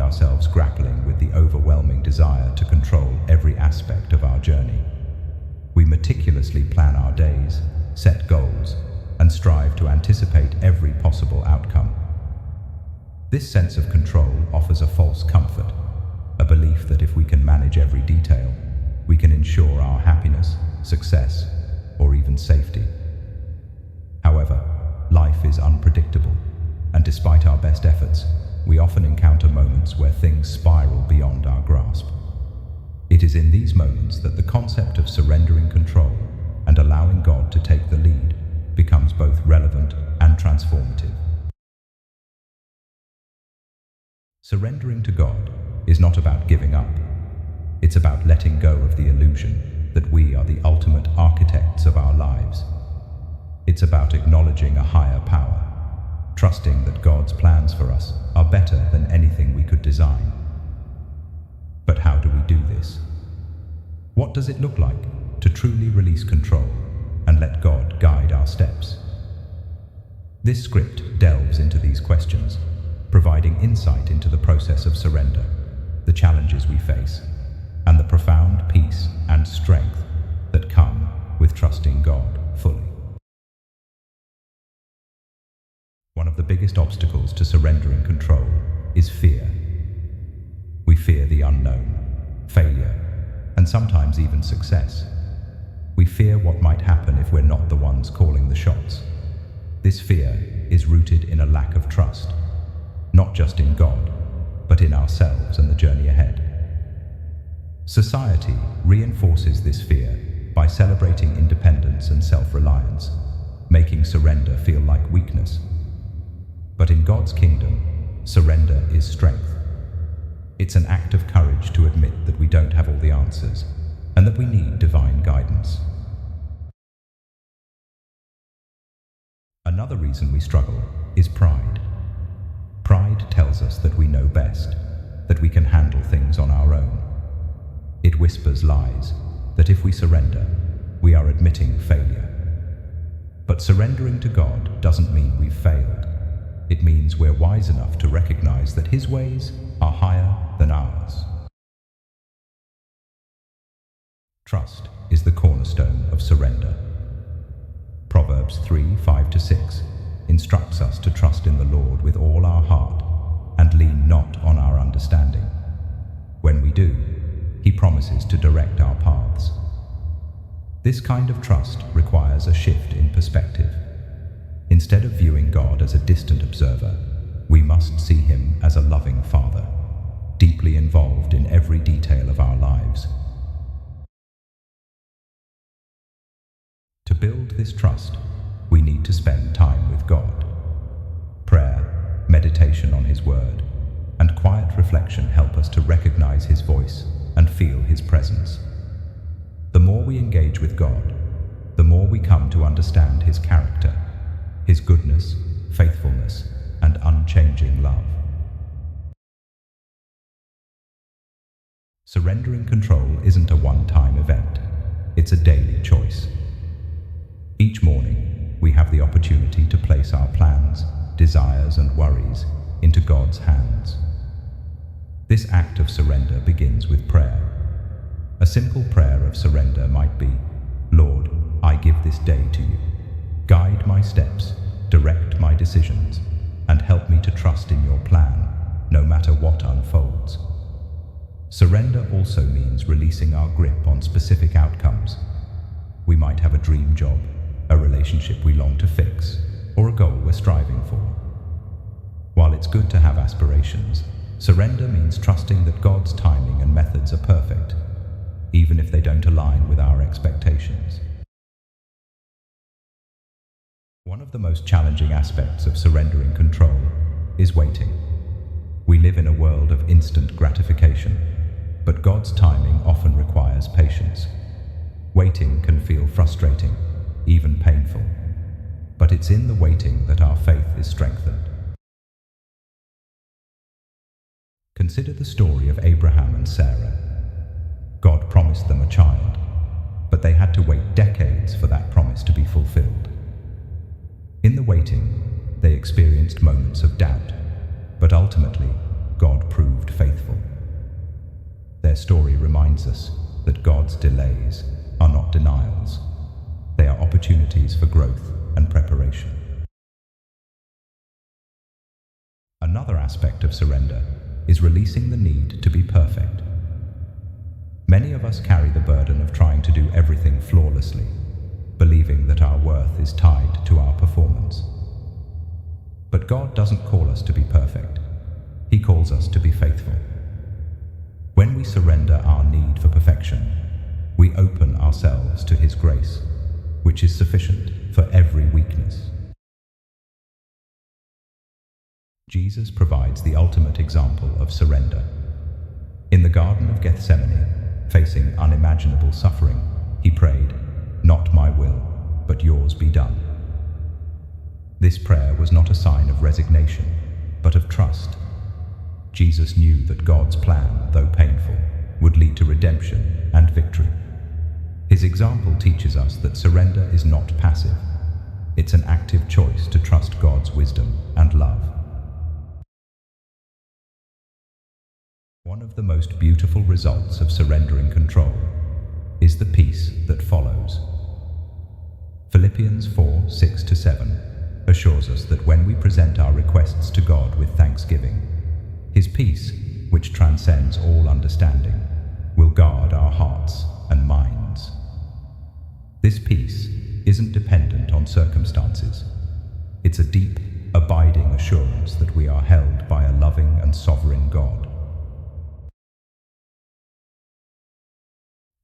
ourselves grappling with the overwhelming desire to control every aspect of our journey. We meticulously plan our days, set goals, and strive to anticipate every possible outcome. This sense of control offers a false comfort, a belief that if we can manage every detail, we can ensure our happiness, success, or even safety. However, life is unpredictable, and despite our best efforts, we often encounter moments where things spiral beyond our grasp. It is in these moments that the concept of surrendering control and allowing God to take the lead becomes both relevant and transformative. Surrendering to God is not about giving up. It's about letting go of the illusion that we are the ultimate architects of our lives. It's about acknowledging a higher power, trusting that God's plans for us are better than anything we could design. But how do we do this? What does it look like to truly release control and let God guide our steps? This script delves into these questions, providing insight into the process of surrender, the challenges we face, and the profound peace and strength that come with trusting God fully. One of the biggest obstacles to surrendering control is fear. We fear the unknown, failure, and sometimes even success. We fear what might happen if we're not the ones calling the shots. This fear is rooted in a lack of trust, not just in God, but in ourselves and the journey ahead. Society reinforces this fear by celebrating independence and self-reliance, making surrender feel like weakness. But in God's kingdom, surrender is strength. It's an act of courage to admit that we don't have all the answers and that we need divine guidance. Another reason we struggle is pride. Pride tells us that we know best, that we can handle things on our own. It whispers lies, that if we surrender, we are admitting failure. But surrendering to God doesn't mean we've failed. It means we're wise enough to recognize that His ways are higher than ours. Trust is the cornerstone of surrender. Proverbs 3:5-6 instructs us to trust in the Lord with all our heart and lean not on our understanding. When we do, He promises to direct our paths. This kind of trust requires a shift in perspective. Instead of viewing God as a distant observer, we must see Him as a loving Father, deeply involved in every detail of our lives. To build this trust, we need to spend time with God. Prayer, meditation on His Word, and quiet reflection help us to recognize His voice and feel His presence. The more we engage with God, the more we come to understand His character, His goodness, faithfulness, and unchanging love. Surrendering control isn't a one-time event. It's a daily choice. Each morning, we have the opportunity to place our plans, desires, and worries into God's hands. This act of surrender begins with prayer. A simple prayer of surrender might be, "Lord, I give this day to you. Guide my steps, direct my decisions, and help me to trust in your plan, no matter what unfolds." Surrender also means releasing our grip on specific outcomes. We might have a dream job, a relationship we long to fix, or a goal we're striving for. While it's good to have aspirations, surrender means trusting that God's timing and methods are perfect, even if they don't align with our expectations. One of the most challenging aspects of surrendering control is waiting. We live in a world of instant gratification, but God's timing often requires patience. Waiting can feel frustrating, even painful, but it's in the waiting that our faith is strengthened. Consider the story of Abraham and Sarah. God promised them a child, but they had to wait decades for that promise to be fulfilled. In the waiting, they experienced moments of doubt, but ultimately, God proved faithful. opportunities for growth and preparation. Another aspect of surrender is releasing the need to be perfect. Many of us carry the burden of trying to do everything flawlessly, believing that our worth is tied to our performance. But God doesn't call us to be perfect. He calls us to be faithful. When we surrender our need for perfection, we open ourselves to His grace, which is sufficient for every weakness. Jesus provides the ultimate example of surrender. In the Garden of Gethsemane, facing unimaginable suffering, He prayed, "Not my will, but yours be done." This prayer was not a sign of resignation, but of trust. Jesus knew that God's plan, though painful, would lead to redemption and victory. His example teaches us that surrender is not passive. It's an active choice to trust God's wisdom and love. One of the most beautiful results of surrendering control is the peace that follows. Philippians 4:6-7 assures us that when we present our requests to God with thanksgiving, His peace, which transcends all understanding, will guard our hearts and minds. This peace isn't dependent on circumstances. It's a deep, abiding assurance that we are held by a loving and sovereign God.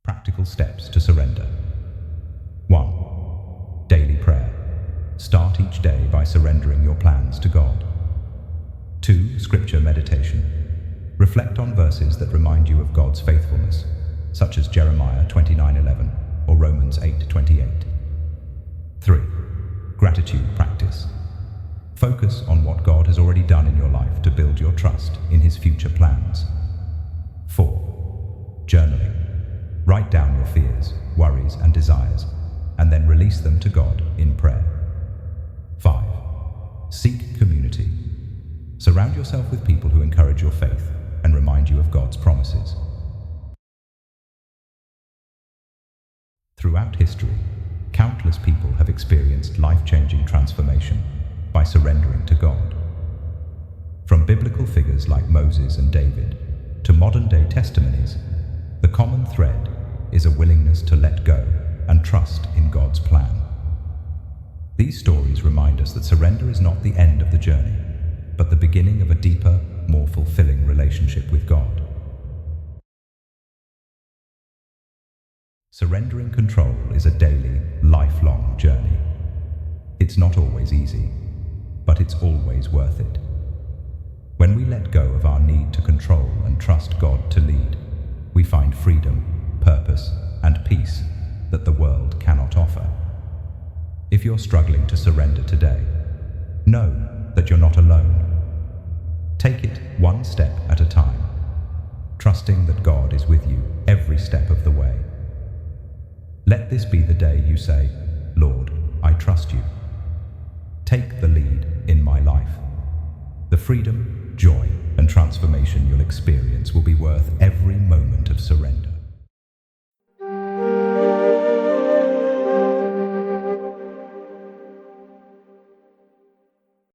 Practical steps to surrender. 1. Daily prayer. Start each day by surrendering your plans to God. 2. Scripture meditation. Reflect on verses that remind you of God's faithfulness, such as Jeremiah 29:11 or Romans 8:28. 3. Gratitude practice. Focus on what God has already done in your life to build your trust in His future plans. 4. Journaling. Write down your fears, worries, and desires, and then release them to God in prayer. 5. Seek community. Surround yourself with people who encourage your faith and remind you of God's promises. Throughout history, countless people have experienced life-changing transformation by surrendering to God. From biblical figures like Moses and David to modern-day testimonies, the common thread is a willingness to let go and trust in God's plan. These stories remind us that surrender is not the end of the journey, but the beginning of a deeper, more fulfilling relationship with God. Surrendering control is a daily, lifelong journey. It's not always easy, but it's always worth it. When we let go of our need to control and trust God to lead, we find freedom, purpose, and peace that the world cannot offer. If you're struggling to surrender today, know that you're not alone. Take it one step at a time, trusting that God is with you every step of the way. Let this be the day you say, "Lord, I trust you. Take the lead in my life." The freedom, joy, and transformation you'll experience will be worth every moment of surrender.